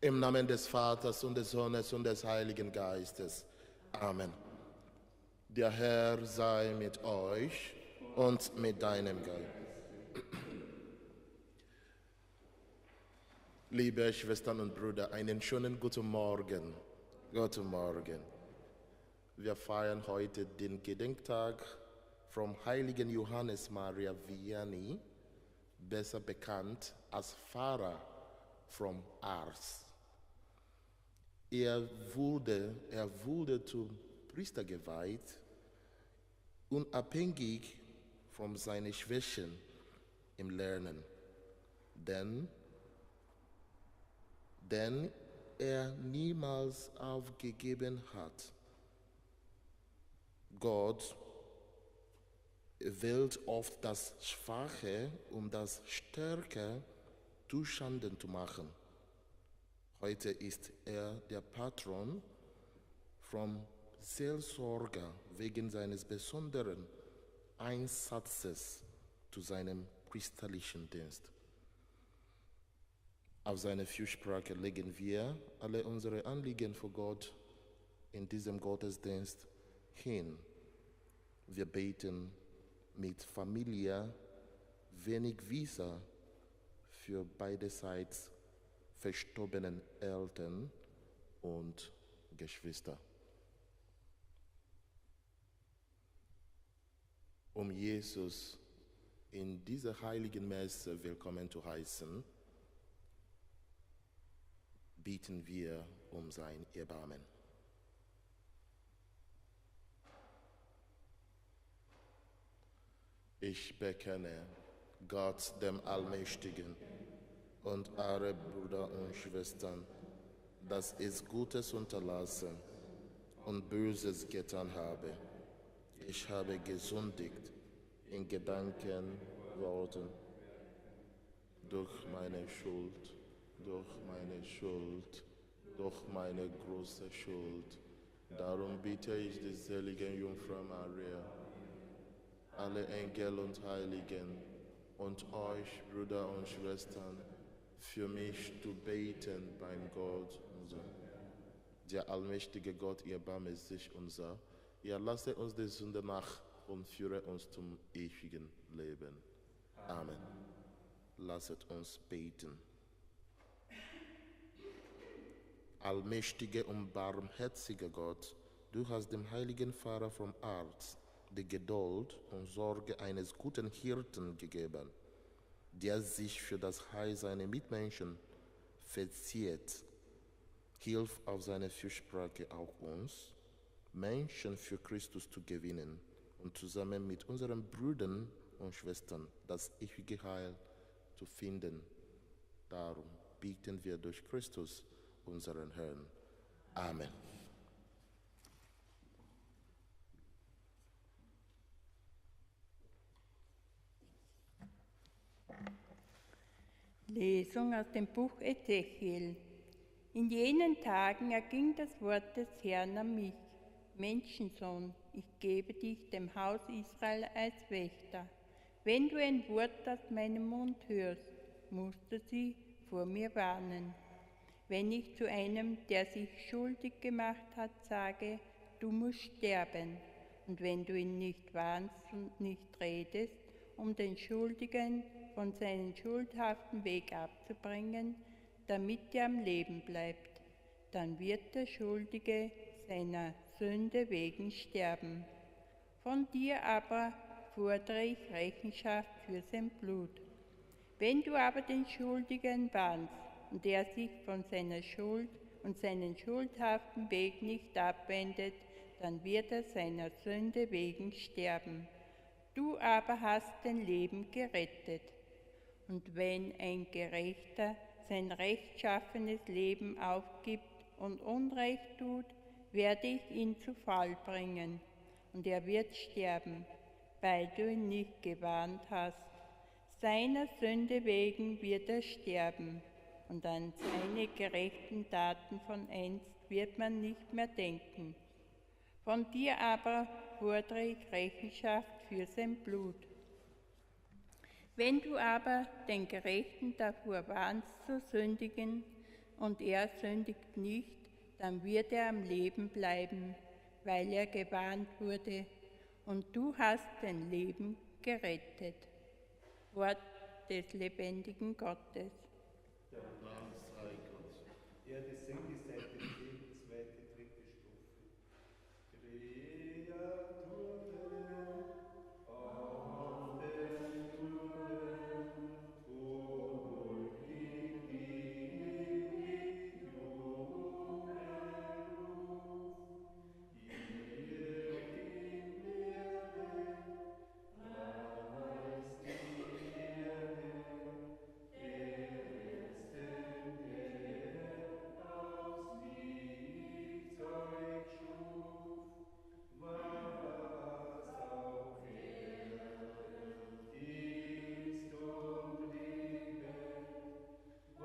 Im Namen des Vaters und des Sohnes und des Heiligen Geistes. Amen. Der Herr sei mit euch und mit deinem Geist. Liebe Schwestern und Brüder, einen schönen guten Morgen. Guten Morgen. Wir feiern heute den Gedenktag vom heiligen Johannes Maria Vianney, besser bekannt als Pfarrer von Ars. Er wurde zum Priester geweiht, unabhängig von seinen Schwächen im Lernen, denn er niemals aufgegeben hat. Gott wählt oft das Schwache, um das Stärke zuschanden zu machen. Heute ist er der Patron vom Seelsorger wegen seines besonderen Einsatzes zu seinem priesterlichen Dienst. Auf seine Fürsprache legen wir alle unsere Anliegen vor Gott in diesem Gottesdienst hin. Wir beten mit Familie wenig Visa für beiderseits verstorbenen Eltern und Geschwister. Um Jesus in dieser heiligen Messe willkommen zu heißen, bitten wir um sein Erbarmen. Ich bekenne Gott, dem Allmächtigen, und eure Brüder und Schwestern, dass ich Gutes unterlassen und Böses getan habe. Ich habe gesündigt in Gedanken, Worten, durch meine Schuld, durch meine große Schuld. Darum bitte ich die selige Jungfrau Maria, alle Engel und Heiligen und euch, Brüder und Schwestern, für mich zu beten beim Gott unser. Der allmächtige Gott, erbarme sich unser. Er lasse uns die Sünde nach und führe uns zum ewigen Leben. Amen. Lasset uns beten. Allmächtiger und barmherziger Gott, du hast dem heiligen Pfarrer von Ars die Geduld und Sorge eines guten Hirten gegeben, der sich für das Heil seiner Mitmenschen verzieht. Hilf auf seine Fürsprache auch uns, Menschen für Christus zu gewinnen und zusammen mit unseren Brüdern und Schwestern das ewige Heil zu finden. Darum bitten wir durch Christus, unseren Herrn. Amen. Lesung aus dem Buch Ezechiel. In jenen Tagen erging das Wort des Herrn an mich: Menschensohn, ich gebe dich dem Haus Israel als Wächter. Wenn du ein Wort aus meinem Mund hörst, musst du sie vor mir warnen. Wenn ich zu einem, der sich schuldig gemacht hat, sage, du musst sterben, und wenn du ihn nicht warnst und nicht redest, um den Schuldigen von seinem schuldhaften Weg abzubringen, damit er am Leben bleibt, dann wird der Schuldige seiner Sünde wegen sterben. Von dir aber fordere ich Rechenschaft für sein Blut. Wenn du aber den Schuldigen warnst und er sich von seiner Schuld und seinen schuldhaften Weg nicht abwendet, dann wird er seiner Sünde wegen sterben. Du aber hast dein Leben gerettet. Und wenn ein Gerechter sein rechtschaffenes Leben aufgibt und Unrecht tut, werde ich ihn zu Fall bringen, und er wird sterben, weil du ihn nicht gewarnt hast. Seiner Sünde wegen wird er sterben, und an seine gerechten Taten von einst wird man nicht mehr denken. Von dir aber fordere ich Rechenschaft für sein Blut. Wenn du aber den Gerechten davor warnst zu sündigen, und er sündigt nicht, dann wird er am Leben bleiben, weil er gewarnt wurde, und du hast sein Leben gerettet. Wort des lebendigen Gottes. Der Dank sei Gott. Erde, senke Seite 10, zweite, dritte Strophe. Kreatur auf den Turnen, hol ich die Jungen ruf, ihr im Meere, preist die Erde, ersten der aus Lichtzeug schuf, was auf Erden ist und liebet, was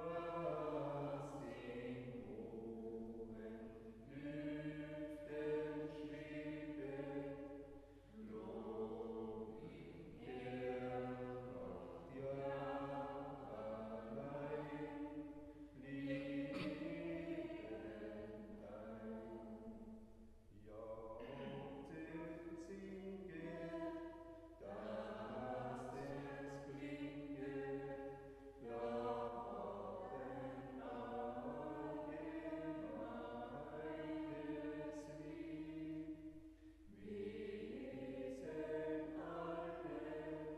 in hohen Lüften schwebet, Lob ihm Herrgott, ja allein, lieben dein. Jauchzet, singet, lasst es klingen, lauten allgemeines Lied. Wesen alle,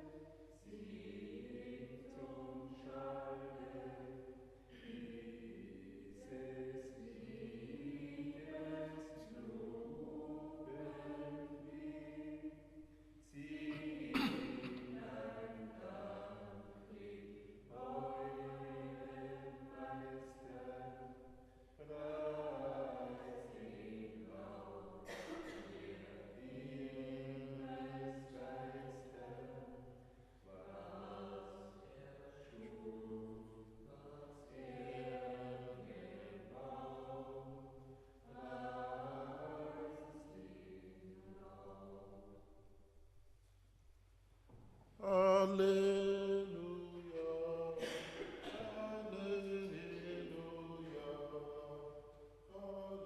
singt und schallet, dieses Liedes lobend Lied. Singt ein Danklied eurem Meister, preist ihn laut, ihr Himmelsgeister, was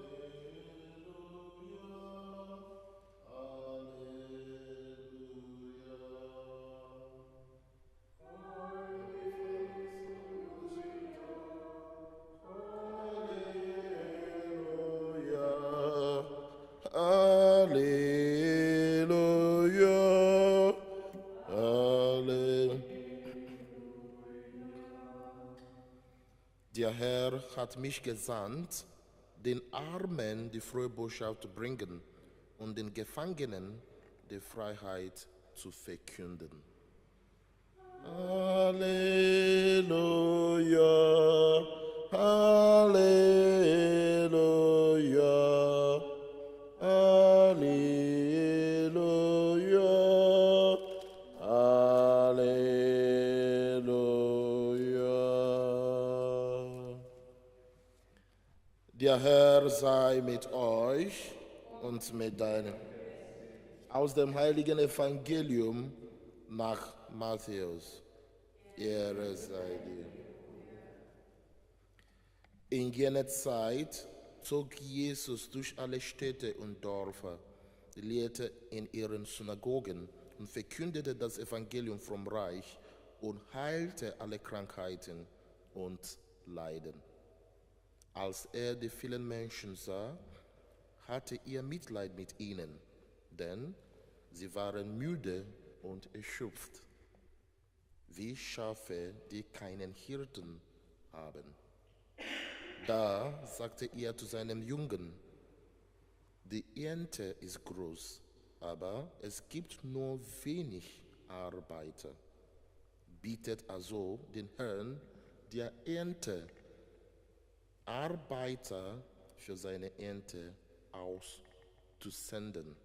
er schuf, was er gebaut, preist ihn laut. Halleluja, Halleluja, Halleluja, Halleluja, Halleluja. Der Herr hat mich gesandt, den Armen die frohe Botschaft zu bringen und den Gefangenen die Freiheit zu verkünden. Halleluja, Halleluja, Halleluja, Halleluja. Der Herr sei mit euch und mit deinem. Aus dem heiligen Evangelium nach Matthäus. Ehre sei dir. In jener Zeit zog Jesus durch alle Städte und Dörfer, lehrte in ihren Synagogen und verkündete das Evangelium vom Reich und heilte alle Krankheiten und Leiden. Als er die vielen Menschen sah, hatte er Mitleid mit ihnen, denn sie waren müde und erschöpft, wie Schafe, die keinen Hirten haben. Da sagte er zu seinem Jungen: Die Ernte ist groß, aber es gibt nur wenig Arbeiter. Bittet also den Herrn der Ernte, Arbeiter für seine Ernte auszusenden.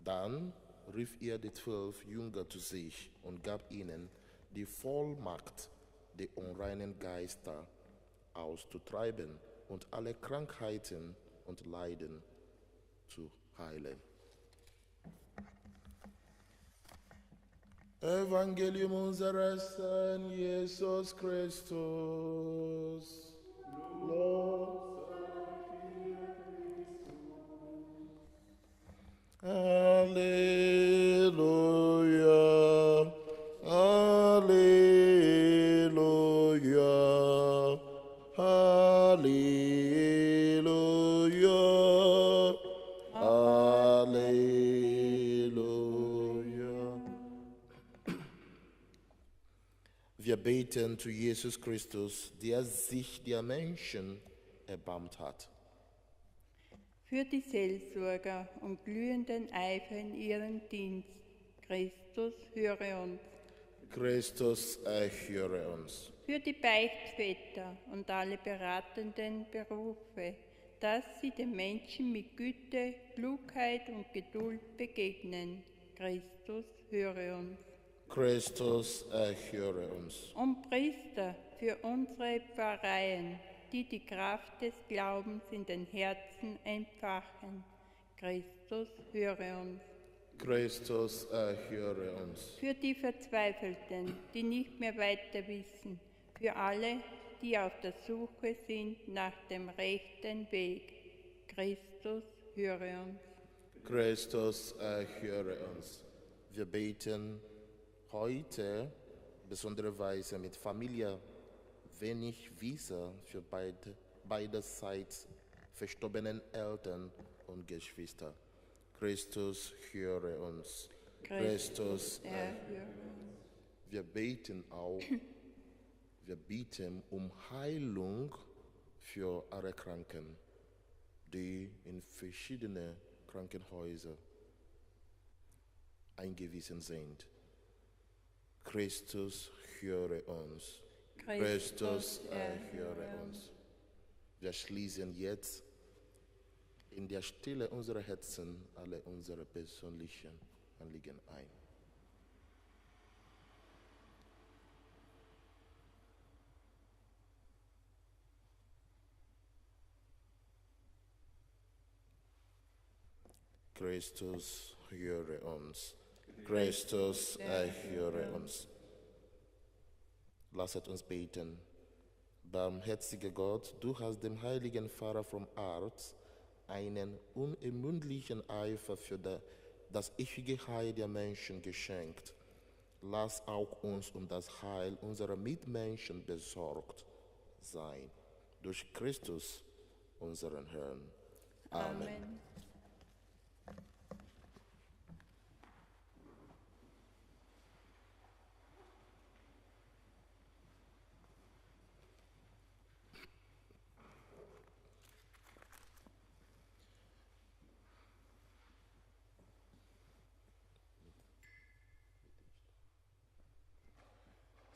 Dann rief er die 12 Jünger zu sich und gab ihnen die Vollmacht, die unreinen Geister auszutreiben und alle Krankheiten und Leiden zu heilen. Evangelium unseres Herrn Jesus Christus. Alleluia, Alleluia, Halleluja, Halleluja. Wir beten zu Jesus Christus, der sich der Menschen erbarmt hat. Für die Seelsorger und glühenden Eifer in ihrem Dienst, Christus, höre uns. Christus, erhöre uns. Für die Beichtväter und alle beratenden Berufe, dass sie den Menschen mit Güte, Klugheit und Geduld begegnen, Christus, höre uns. Christus, erhöre uns. Und Priester für unsere Pfarreien, die die Kraft des Glaubens in den Herzen entfachen, Christus, höre uns. Christus, erhöre uns. Für die Verzweifelten, die nicht mehr weiter wissen, für alle, die auf der Suche sind nach dem rechten Weg, Christus, höre uns. Christus, erhöre uns. Wir beten heute besondererweise mit Familie wenig Wiese für beiderseits verstorbenen Eltern und Geschwister. Christus, höre uns. Christus, erhöre uns. Wir beten um Heilung für alle Kranken, die in verschiedene Krankenhäuser eingewiesen sind. Christus, höre uns. Christus, erhöre uns. Wir schließen jetzt in der Stille unserer Herzen alle unsere persönlichen Anliegen ein. Christus, höre uns. Christus, erhöre uns. Lasset uns beten. Barmherziger Gott, du hast dem heiligen Pfarrer von Ars einen unermüdlichen Eifer für das ewige Heil der Menschen geschenkt. Lass auch uns um das Heil unserer Mitmenschen besorgt sein. Durch Christus, unseren Herrn. Amen.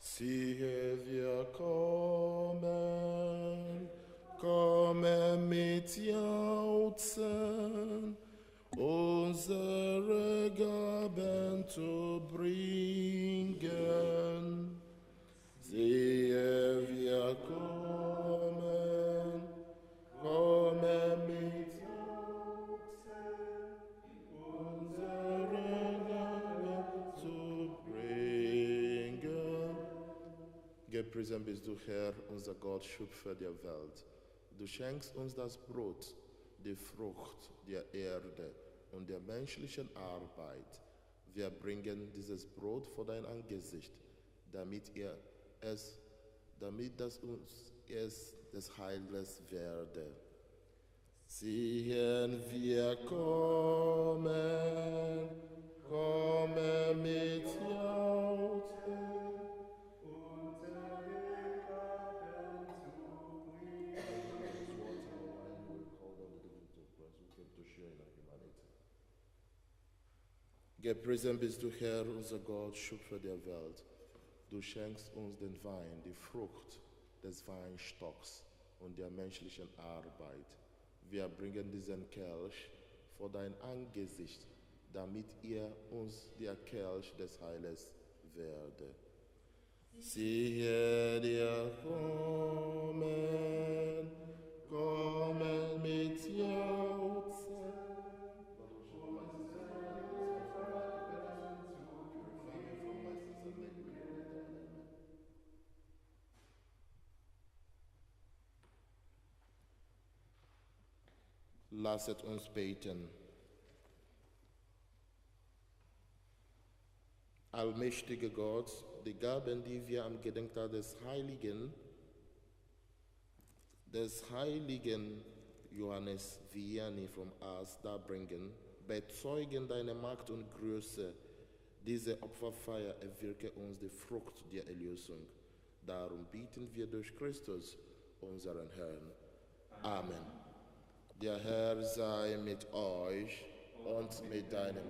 Siehe, wir kommen mit Jauchzen, unsere Gaben zu bringen. Siehe, wir kommen mit Jauchzen, unsere Gaben zu bringen. Gepriesen bist du, Herr, unser Gott, Schöpfer der Welt. Du schenkst uns das Brot, die Frucht der Erde und der menschlichen Arbeit. Wir bringen dieses Brot vor dein Angesicht, damit das uns des Heiles werde. Sehen wir kommen mit Jauchzen. Gepriesen bist du, Herr, unser Gott, Schöpfer der Welt. Du schenkst uns den Wein, die Frucht des Weinstocks und der menschlichen Arbeit. Wir bringen diesen Kelch vor dein Angesicht, damit uns der Kelch des Heiles werde. Siehe dir kommen mit Jauchzen. Lasset uns beten. Allmächtiger Gott, die Gaben, die wir am Gedenktag des heiligen Johannes Vianney von Ars darbringen, bezeugen deine Macht und Größe. Diese Opferfeier erwirke uns die Frucht der Erlösung. Darum bieten wir durch Christus, unseren Herrn. Amen. Der Herr sei mit euch und mit deinem.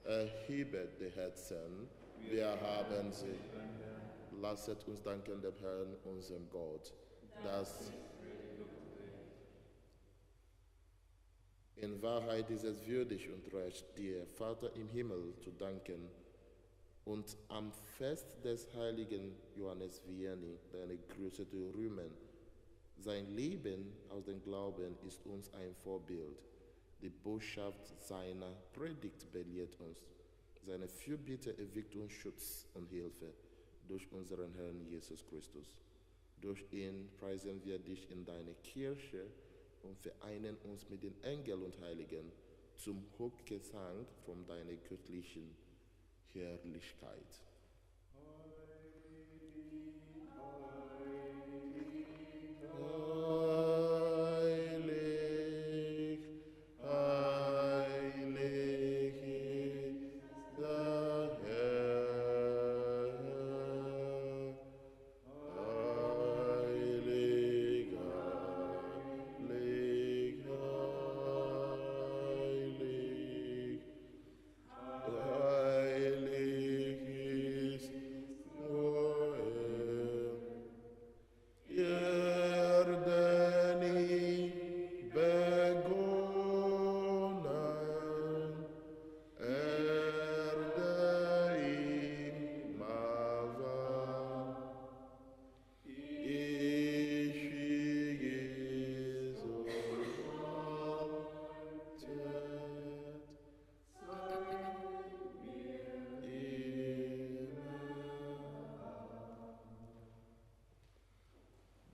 Erhebet die Herzen, wir haben sie. Lasset uns danken dem Herrn, unserem Gott, dass in Wahrheit ist es würdig und recht, dir, Vater im Himmel, zu danken und am Fest des heiligen Johannes Vianney deine Größe zu rühmen. Sein Leben aus dem Glauben ist uns ein Vorbild. Die Botschaft seiner Predigt belehrt uns. Seine Fürbitte erwirkt uns Schutz und Hilfe durch unseren Herrn Jesus Christus. Durch ihn preisen wir dich in deiner Kirche und vereinen uns mit den Engeln und Heiligen zum Hochgesang von deiner göttlichen Herrlichkeit.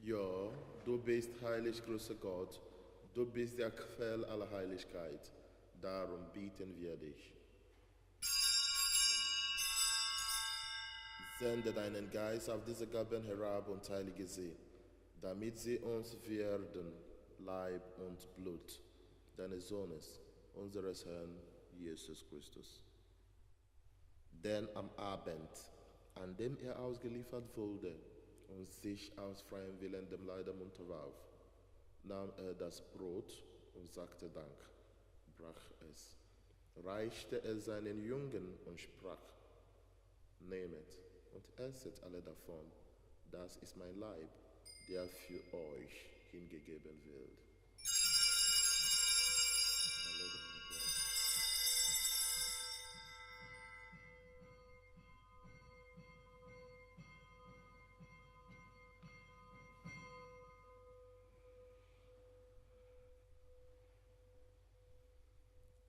Ja, du bist heilig, großer Gott, du bist der Quell aller Heiligkeit, darum bieten wir dich. Sende deinen Geist auf diese Gaben herab und heilige sie, damit sie uns werden, Leib und Blut deines Sohnes, unseres Herrn Jesus Christus. Denn am Abend, an dem er ausgeliefert wurde und sich aus freiem Willen dem Leiden unterwarf, nahm er das Brot und sagte Dank, brach es, reichte es seinen Jüngern und sprach: Nehmet und esset alle davon, das ist mein Leib, der für euch hingegeben wird.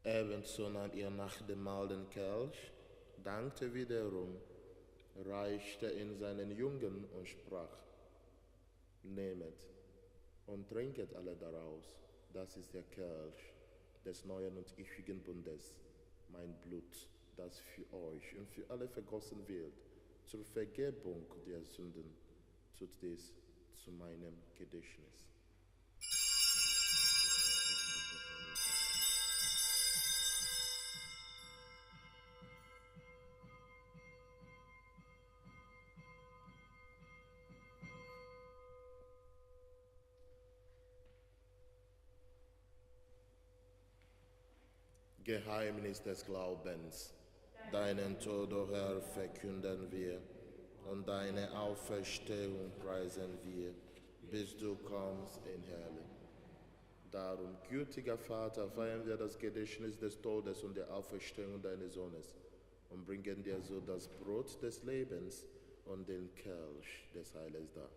Ebenso nahm ihr nach dem Mahl den Kelch, dankte wiederum, reichte ihn seinen Jüngern und sprach: Nehmet und trinket alle daraus, das ist der Kelch des neuen und ewigen Bundes, mein Blut, das für euch und für alle vergossen wird, zur Vergebung der Sünden. Tut dies zu meinem Gedächtnis. Geheimnis des Glaubens. Deinen Tod, o Herr, verkünden wir und deine Auferstehung preisen wir, bis du kommst in Herrlichkeit. Darum, gütiger Vater, feiern wir das Gedächtnis des Todes und der Auferstehung deines Sohnes und bringen dir so das Brot des Lebens und den Kelch des Heiles dar.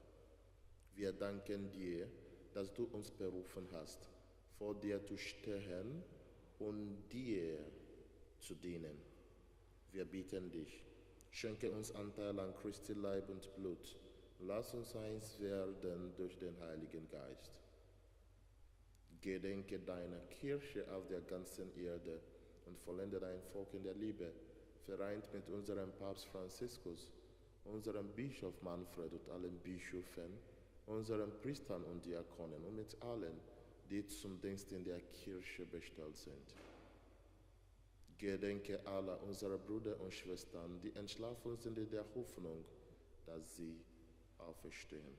Wir danken dir, dass du uns berufen hast, vor dir zu stehen und dir zu dienen. Wir bitten dich, schenke uns Anteil an Christi Leib und Blut. Lass uns eins werden durch den Heiligen Geist. Gedenke deiner Kirche auf der ganzen Erde und vollende dein Volk in der Liebe, vereint mit unserem Papst Franziskus, unserem Bischof Manfred und allen Bischöfen, unseren Priestern und Diakonen und mit allen, die zum Dienst in der Kirche bestellt sind. Gedenke aller unserer Brüder und Schwestern, die entschlafen sind in der Hoffnung, dass sie auferstehen.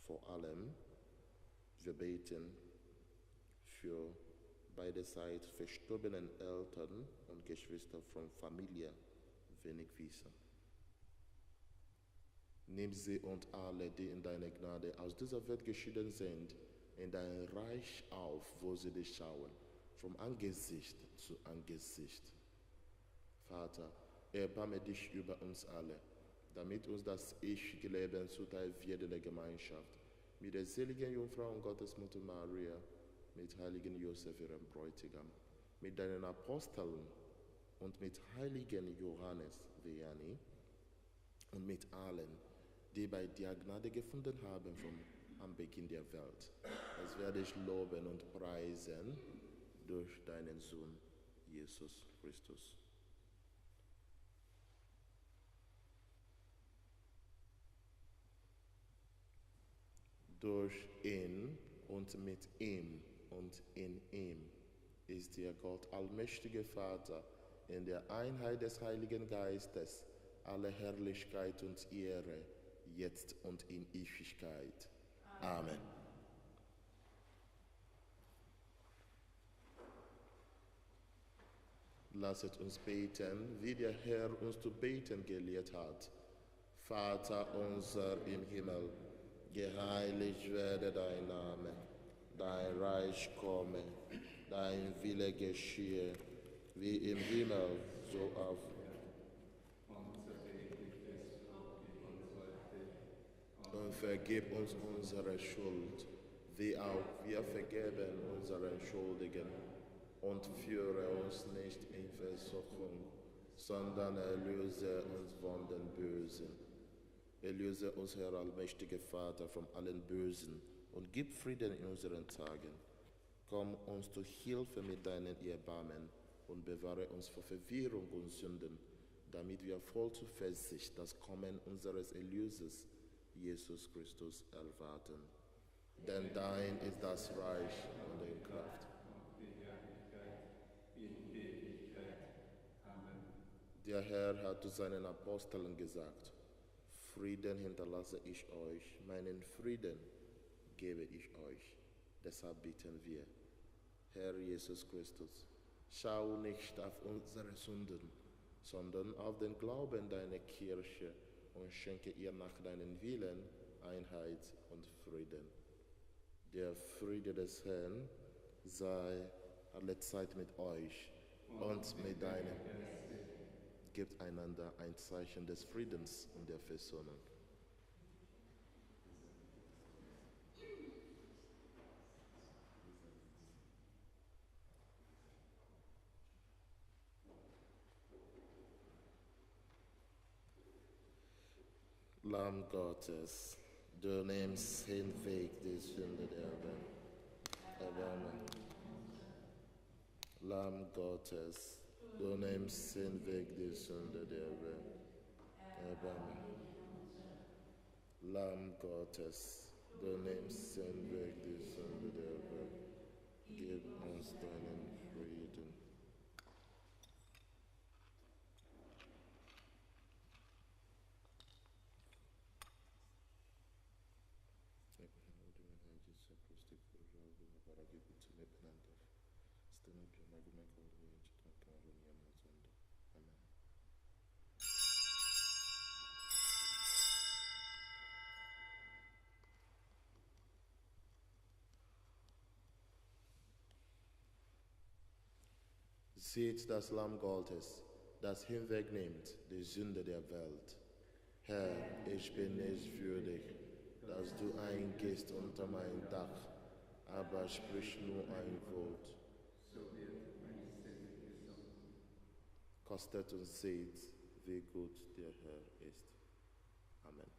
Vor allem, wir beten für beiderseits verstorbenen Eltern und Geschwister von Familie wenig wissen. Nimm sie und alle, die in deiner Gnade aus dieser Welt geschieden sind, in dein Reich auf, wo sie dich schauen, vom Angesicht zu Angesicht. Vater, erbarme dich über uns alle, damit uns das ewige Leben zuteil wird in der Gemeinschaft, mit der seligen Jungfrau und Gottesmutter Maria, mit heiligen Josef, ihrem Bräutigam, mit deinen Aposteln und mit heiligen Johannes, Vianney, und mit allen, die bei dir Gnade gefunden haben vom am Beginn der Welt. Das werde ich loben und preisen durch deinen Sohn, Jesus Christus. Durch ihn und mit ihm und in ihm ist dir Gott, allmächtiger Vater, in der Einheit des Heiligen Geistes, alle Herrlichkeit und Ehre, jetzt und in Ewigkeit. Amen. Lasset uns beten, wie der Herr uns zu beten gelehrt hat. Vater unser im Himmel, geheiligt werde dein Name, dein Reich komme, dein Wille geschehe, wie im Himmel, so auf und vergib uns unsere Schuld, wie auch wir vergeben unseren Schuldigen. Und führe uns nicht in Versuchung, sondern erlöse uns von den Bösen. Erlöse uns, Herr allmächtiger Vater, von allen Bösen und gib Frieden in unseren Tagen. Komm uns zu Hilfe mit deinen Erbarmen und bewahre uns vor Verwirrung und Sünden, damit wir voll Zuversicht das Kommen unseres Erlösers, Jesus Christus, erwarten. Denn dein ist das Reich und die Kraft. Der Herr hat zu seinen Aposteln gesagt, Frieden hinterlasse ich euch, meinen Frieden gebe ich euch. Deshalb bitten wir, Herr Jesus Christus, schau nicht auf unsere Sünden, sondern auf den Glauben deiner Kirche und schenke ihr nach deinem Willen Einheit und Frieden. Der Friede des Herrn sei alle Zeit mit euch und mit deinem. Gebt einander ein Zeichen des Friedens und der Versöhnung. Lamm Gottes, du nimmst hinweg die Sünde der Welt. Erbarme. Lamm Gottes, du nimmst hinweg die Sünde der Welt. Erbarme. Lamm Gottes, du nimmst hinweg die Sünde der Welt. Gib uns deinen Frieden. Seht das Lamm Gottes, das hinwegnimmt die Sünde der Welt. Herr, ich bin nicht würdig, dass du eingehst unter mein Dach, aber sprich nur ein Wort. Kostet und seht, wie gut der Herr ist. Amen.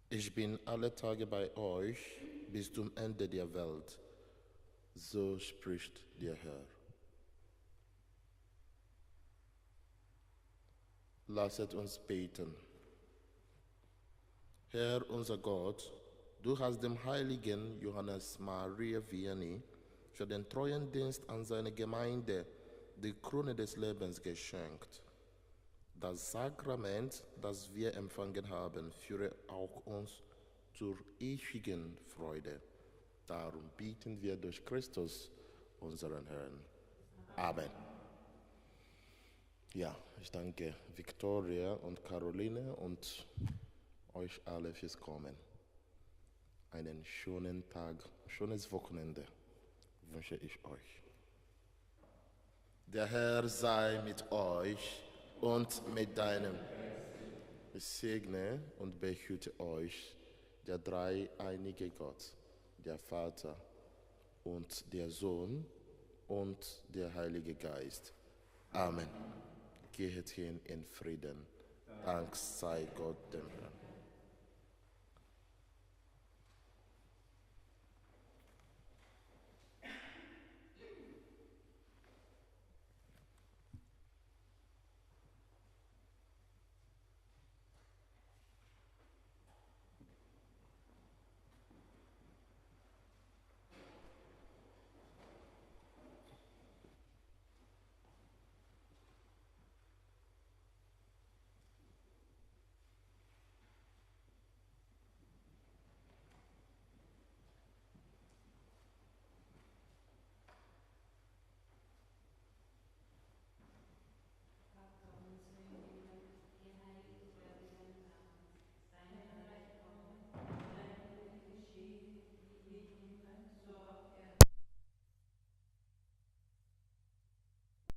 Ich bin alle Tage bei euch bis zum Ende der Welt. So spricht der Herr. Lasset uns beten. Herr unser Gott, du hast dem heiligen Johannes Maria Vianney für den treuen Dienst an seine Gemeinde die Krone des Lebens geschenkt. Das Sakrament, das wir empfangen haben, führe auch uns zur ewigen Freude. Darum bitten wir durch Christus, unseren Herrn. Amen. Ja, ich danke Victoria und Caroline und euch alle fürs Kommen. Einen schönen Tag, schönes Wochenende wünsche ich euch. Der Herr sei mit euch und mit deinem. Ich segne und behüte euch der dreieinige Gott, der Vater und der Sohn und der Heilige Geist. Amen. Geht hin in Frieden. Dank sei Gott dem Herrn.